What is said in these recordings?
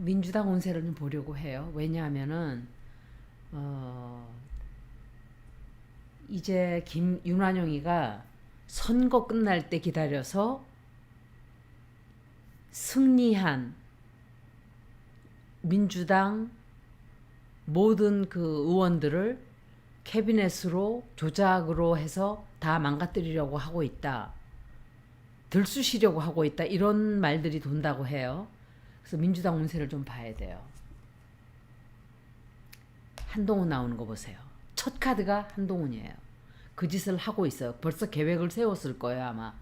민주당 운세를 좀 보려고 해요. 왜냐하면은 어, 이제 윤완영이가 선거 끝날 때 기다려서 승리한 민주당 모든 그 의원들을 캐비넷으로 조작으로 해서 다 망가뜨리려고 하고 있다. 들쑤시려고 하고 있다. 이런 말들이 돈다고 해요. 그래서 민주당 운세를 좀 봐야 돼요. 한동훈 나오는 거 보세요. 첫 카드가 한동훈이에요. 그 짓을 하고 있어요. 벌써 계획을 세웠을 거예요, 아마.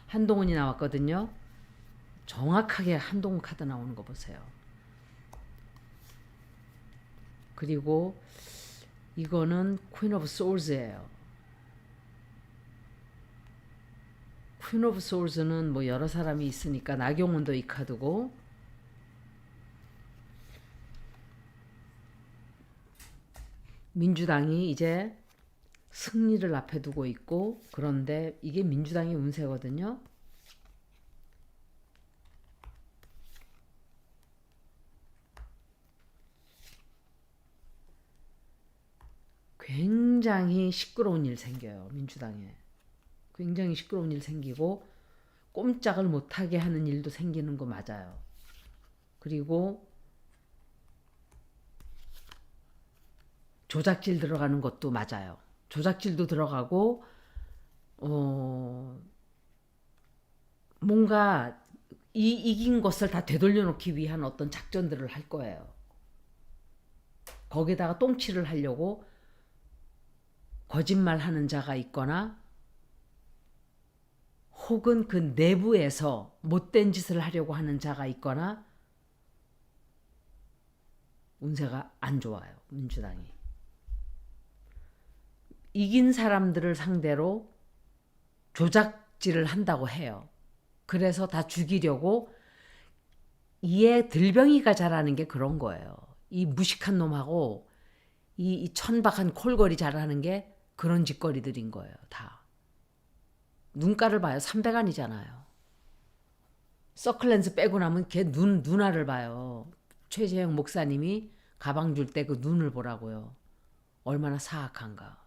한동훈이 나왔거든요. 정확하게 한동훈 카드 나오는 거 보세요. 그리고 이거는 퀸 오브 소울즈예요. 퀸 오브 소울즈는 뭐 여러 사람이 있으니까 나경원도 이 카드고, 민주당이 이제 승리를 앞에 두고 있고, 그런데 이게 민주당의 운세거든요. 굉장히 시끄러운 일 생겨요. 민주당에. 굉장히 시끄러운 일 생기고 꼼짝을 못하게 하는 일도 생기는 거 맞아요. 그리고 조작질 들어가는 것도 맞아요. 조작질도 들어가고 뭔가 이긴 것을 다 되돌려놓기 위한 어떤 작전들을 할 거예요. 거기다가 똥치를 하려고 거짓말하는 자가 있거나 혹은 그 내부에서 못된 짓을 하려고 하는 자가 있거나 운세가 안 좋아요. 민주당이. 이긴 사람들을 상대로 조작질을 한다고 해요. 그래서 다 죽이려고 이에 들병이가 잘하는 게 그런 거예요. 이 무식한 놈하고 이 천박한 콜걸이 잘하는 게 그런 짓거리들인 거예요. 다. 눈가를 봐요. 삼백안이잖아요. 서클렌즈 빼고 나면 걔 눈알을 봐요. 최재형 목사님이 가방 줄 때 그 눈을 보라고요. 얼마나 사악한가.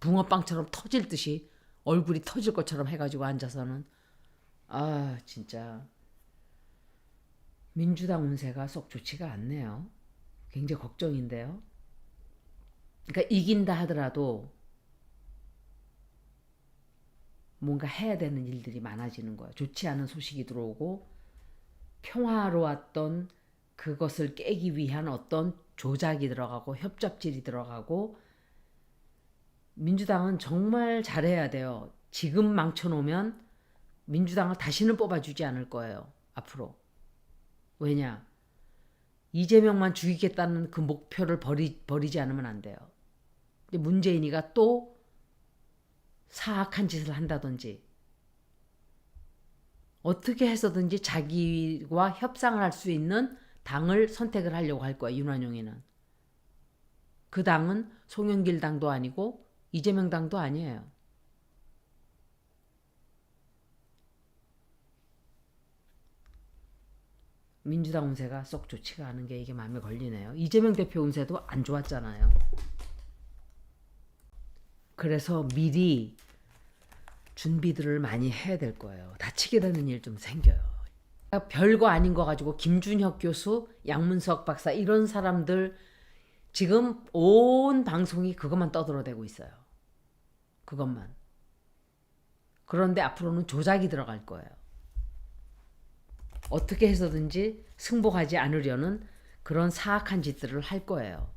붕어빵처럼 터질 듯이 얼굴이 터질 것처럼 해가지고 앉아서는 아 진짜 민주당 운세가 썩 좋지가 않네요. 굉장히 걱정인데요. 그러니까 이긴다 하더라도 뭔가 해야 되는 일들이 많아지는 거예요. 좋지 않은 소식이 들어오고 평화로웠던 그것을 깨기 위한 어떤 조작이 들어가고 협잡질이 들어가고 민주당은 정말 잘해야 돼요. 지금 망쳐놓으면 민주당을 다시는 뽑아주지 않을 거예요. 앞으로. 왜냐? 이재명만 죽이겠다는 그 목표를 버리지 않으면 안 돼요. 근데 문재인이가 또 사악한 짓을 한다든지 어떻게 해서든지 자기와 협상을 할 수 있는 당을 선택을 하려고 할 거야. 윤완용이는. 그 당은 송영길 당도 아니고 이재명 당도 아니에요. 민주당 운세가 썩 좋지가 않은 게 이게 마음에 걸리네요. 이재명 대표 운세도 안 좋았잖아요. 그래서 미리 준비들을 많이 해야 될 거예요. 다치게 되는 일 좀 생겨요. 별거 아닌 거 가지고 김준혁 교수, 양문석 박사 이런 사람들 지금 온 방송이 그것만 떠들어대고 있어요. 그것만. 그런데 앞으로는 조작이 들어갈 거예요. 어떻게 해서든지 승복하지 않으려는 그런 사악한 짓들을 할 거예요.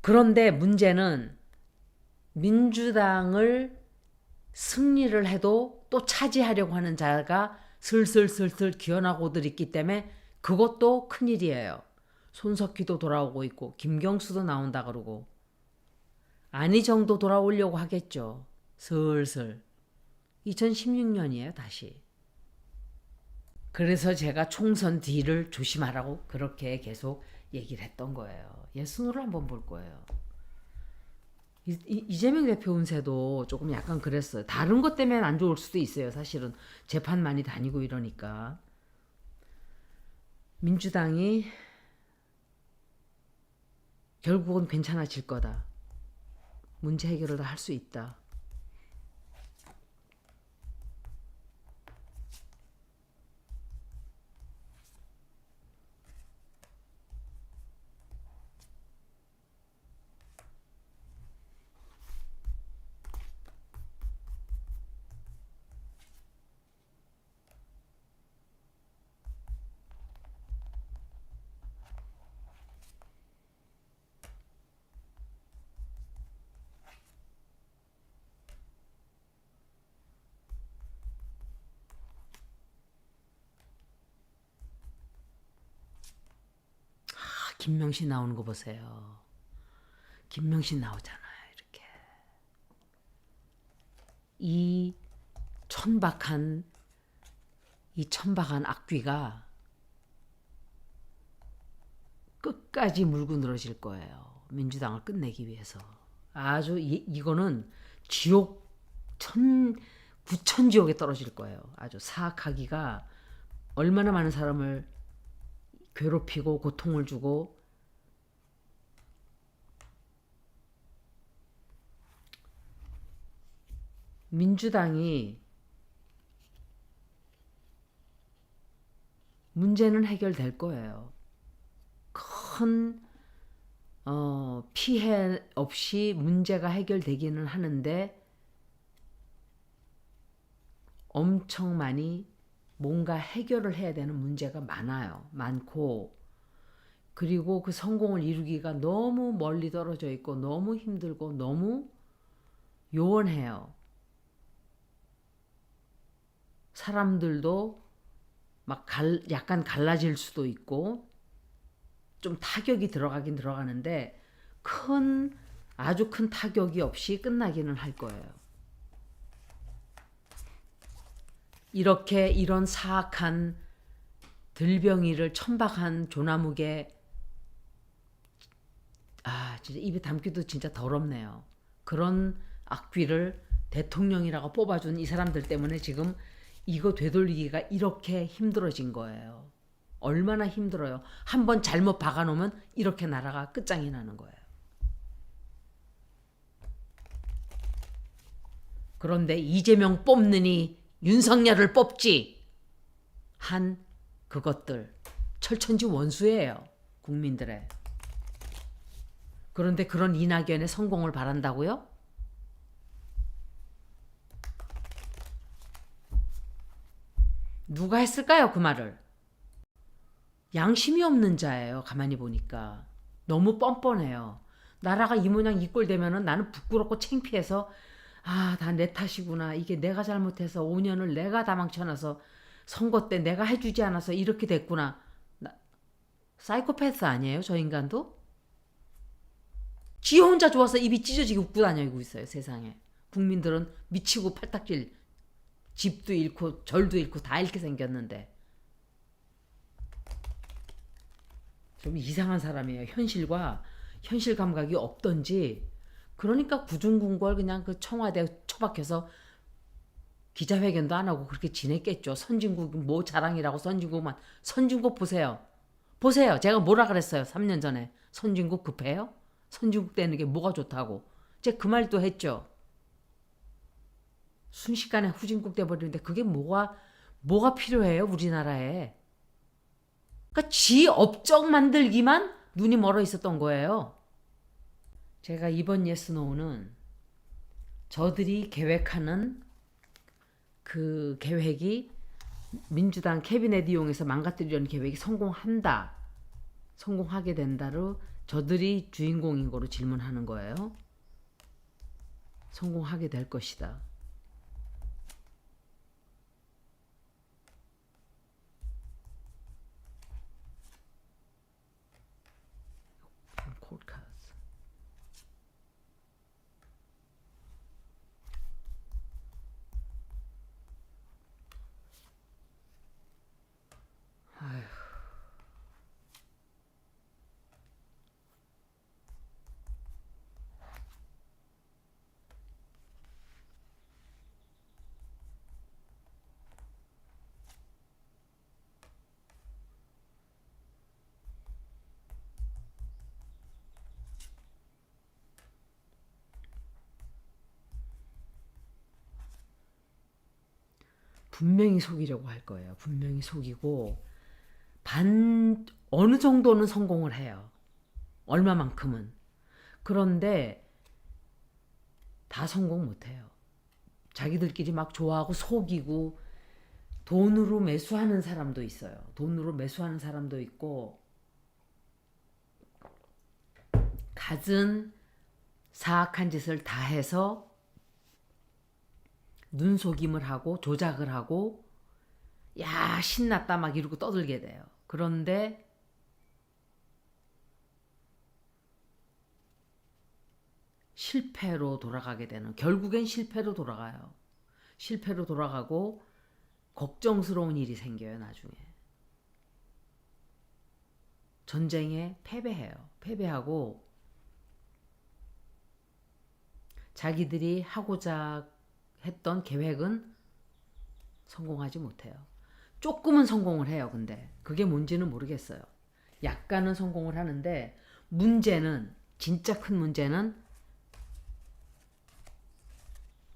그런데 문제는 민주당을 승리를 해도 또 차지하려고 하는 자가 슬슬슬슬 기어나고들 있기 때문에 그것도 큰일이에요. 손석희도 돌아오고 있고 김경수도 나온다 그러고 안희정도 돌아오려고 하겠죠. 슬슬. 2016년이에요 다시. 그래서 제가 총선 뒤를 조심하라고 그렇게 계속 얘기를 했던 거예요. 예순으로 한번 볼 거예요. 이재명 대표 운세도 조금 약간 그랬어요. 다른 것 때문에 안 좋을 수도 있어요. 사실은 재판 많이 다니고 이러니까. 민주당이 결국은 괜찮아질 거다. 문제 해결을 할 수 있다. 김명신 나오는 거 보세요. 김명신 나오잖아요. 이렇게 이 천박한 악귀가 끝까지 물고 늘어질 거예요. 민주당을 끝내기 위해서. 아주 이거는 지옥 구천지옥에 떨어질 거예요. 아주 사악하기가 얼마나 많은 사람을 괴롭히고 고통을 주고 민주당이 문제는 해결될 거예요. 큰 피해 없이 문제가 해결되기는 하는데 엄청 많이 뭔가 해결을 해야 되는 문제가 많고 그리고 그 성공을 이루기가 너무 멀리 떨어져 있고 너무 힘들고 너무 요원해요. 사람들도 막 약간 갈라질 수도 있고 좀 타격이 들어가긴 들어가는데 아주 큰 타격이 없이 끝나기는 할 거예요. 이런 사악한 들병이를 천박한 조나무게 진짜 입에 담기도 진짜 더럽네요. 그런 악귀를 대통령이라고 뽑아준 이 사람들 때문에 지금 이거 되돌리기가 이렇게 힘들어진 거예요. 얼마나 힘들어요. 한번 잘못 박아놓으면 이렇게 나라가 끝장이 나는 거예요. 그런데 이재명 뽑느니 윤석열을 뽑지 한 그것들 철천지 원수예요. 국민들의. 그런데 그런 이낙연의 성공을 바란다고요? 누가 했을까요? 그 말을. 양심이 없는 자예요. 가만히 보니까. 너무 뻔뻔해요. 나라가 이 모양 이 꼴 되면은 나는 부끄럽고 창피해서 다 내 탓이구나. 이게 내가 잘못해서 5년을 내가 다 망쳐놔서 선거 때 내가 해주지 않아서 이렇게 됐구나. 사이코패스 아니에요? 저 인간도? 지 혼자 좋아서 입이 찢어지게 웃고 다니고 있어요. 세상에. 국민들은 미치고 팔딱질 집도 잃고 절도 잃고 다 잃게 생겼는데 좀 이상한 사람이에요. 현실 감각이 없던지. 그러니까 구중궁궐 그냥 그 청와대 처박혀서 기자회견도 안 하고 그렇게 지냈겠죠. 선진국 뭐 자랑이라고 선진국 보세요. 제가 뭐라 그랬어요. 3년 전에. 선진국 급해요? 선진국 되는 게 뭐가 좋다고. 제가 그 말도 했죠. 순식간에 후진국 돼버리는데 그게 뭐가 필요해요 우리나라에. 그러니까 지 업적 만들기만 눈이 멀어 있었던 거예요. 제가 이번 예스노우는 저들이 계획하는 그 계획이 민주당 캐비넷 이용해서 망가뜨리려는 계획이 성공하게 된다로 저들이 주인공인 거로 질문하는 거예요. 성공하게 될 것이다. 분명히 속이려고 할 거예요. 분명히 속이고 어느 정도는 성공을 해요. 얼마만큼은. 그런데 다 성공 못해요. 자기들끼리 막 좋아하고 속이고 돈으로 매수하는 사람도 있어요. 돈으로 매수하는 사람도 있고 갖은 사악한 짓을 다 해서 눈속임을 하고 조작을 하고 야 신났다 막 이러고 떠들게 돼요. 그런데 실패로 돌아가게 되는 결국엔 실패로 돌아가요. 실패로 돌아가고 걱정스러운 일이 생겨요. 나중에 전쟁에 패배해요. 패배하고 자기들이 하고자 했던 계획은 성공하지 못해요. 조금은 성공을 해요. 근데 그게 뭔지는 모르겠어요. 약간은 성공을 하는데 문제는 진짜 큰 문제는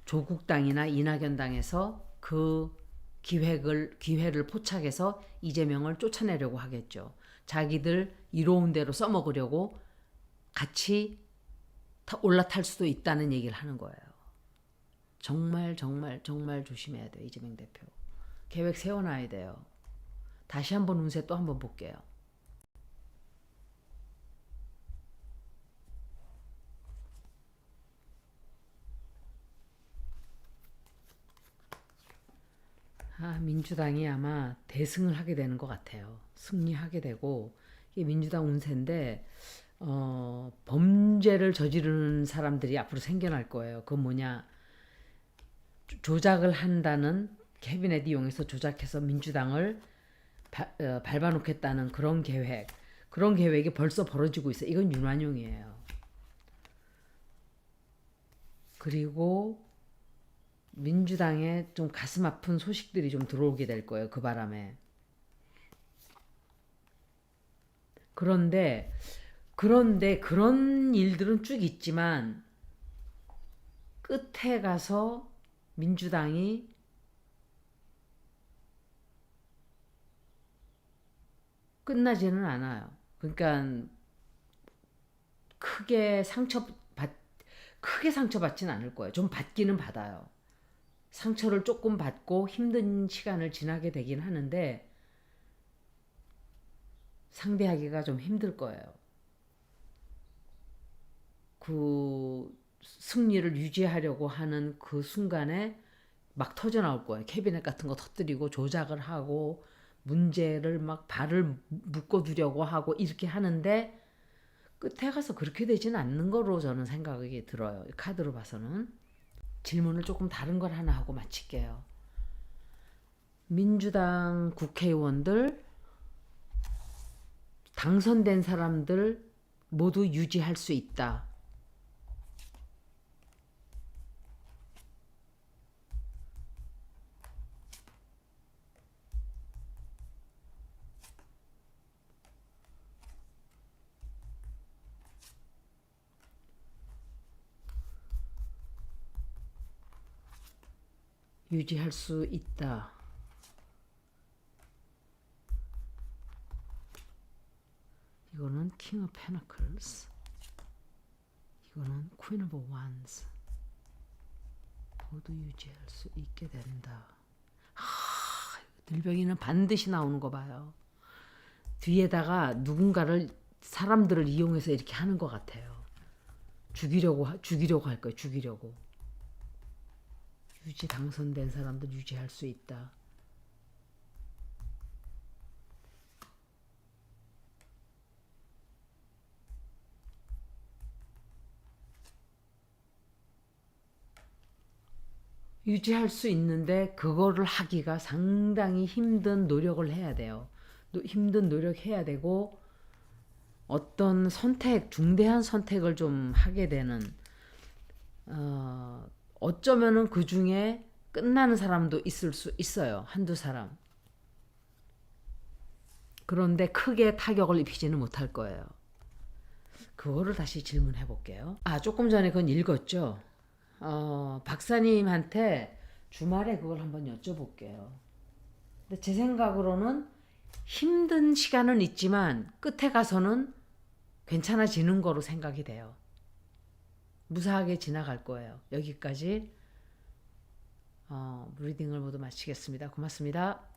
조국 당이나 이낙연 당에서 그 기회를 포착해서 이재명을 쫓아내려고 하겠죠. 자기들 이로운 대로 써먹으려고 같이 올라탈 수도 있다는 얘기를 하는 거예요. 정말 정말 정말 조심해야 돼요. 이재명 대표. 계획 세워놔야 돼요. 다시 한번 운세 또 한번 볼게요. 민주당이 아마 대승을 하게 되는 것 같아요. 승리하게 되고 이게 민주당 운세인데 범죄를 저지르는 사람들이 앞으로 생겨날 거예요. 그건 뭐냐? 조작을 한다는 캐비넷 이용해서 조작해서 민주당을 밟아놓겠다는 그런 계획이 벌써 벌어지고 있어요. 이건 윤완용이에요. 그리고 민주당에 좀 가슴 아픈 소식들이 좀 들어오게 될 거예요. 그 바람에. 그런데 그런 일들은 쭉 있지만 끝에 가서 민주당이 끝나지는 않아요. 그러니까 크게 상처받지는 않을 거예요. 좀 받기는 받아요. 상처를 조금 받고 힘든 시간을 지나게 되긴 하는데 상대하기가 좀 힘들 거예요. 그 승리를 유지하려고 하는 그 순간에 막 터져 나올 거예요. 캐비넷 같은 거 터뜨리고 조작을 하고 문제를 막 발을 묶어두려고 하고 이렇게 하는데 끝에 가서 그렇게 되지는 않는 거로 저는 생각이 들어요. 카드로 봐서는. 질문을 조금 다른 걸 하나 하고 마칠게요. 민주당 국회의원들 당선된 사람들 모두 유지할 수 있다. 유지할 수 있다. 이거는 King of Pentacles. 이거는 Queen of Wands. 모두 유지할 수 있게 된다. 들병이는 반드시 나오는 거 봐요. 뒤에다가 사람들을 이용해서 이렇게 하는 것 같아요. 죽이려고 할 거예요. 죽이려고. 당선된 사람들 유지할 수 있다. 유지할 수 있는데 그거를 하기가 상당히 힘든 노력을 해야 돼요. 힘든 노력해야 되고 어떤 중대한 선택을 좀 하게 되는 어쩌면은 그 중에 끝나는 사람도 있을 수 있어요. 한두 사람. 그런데 크게 타격을 입히지는 못할 거예요. 그거를 다시 질문해 볼게요. 조금 전에 그건 읽었죠. 박사님한테 주말에 그걸 한번 여쭤볼게요. 근데 제 생각으로는 힘든 시간은 있지만 끝에 가서는 괜찮아지는 거로 생각이 돼요. 무사하게 지나갈 거예요. 여기까지 리딩을 모두 마치겠습니다. 고맙습니다.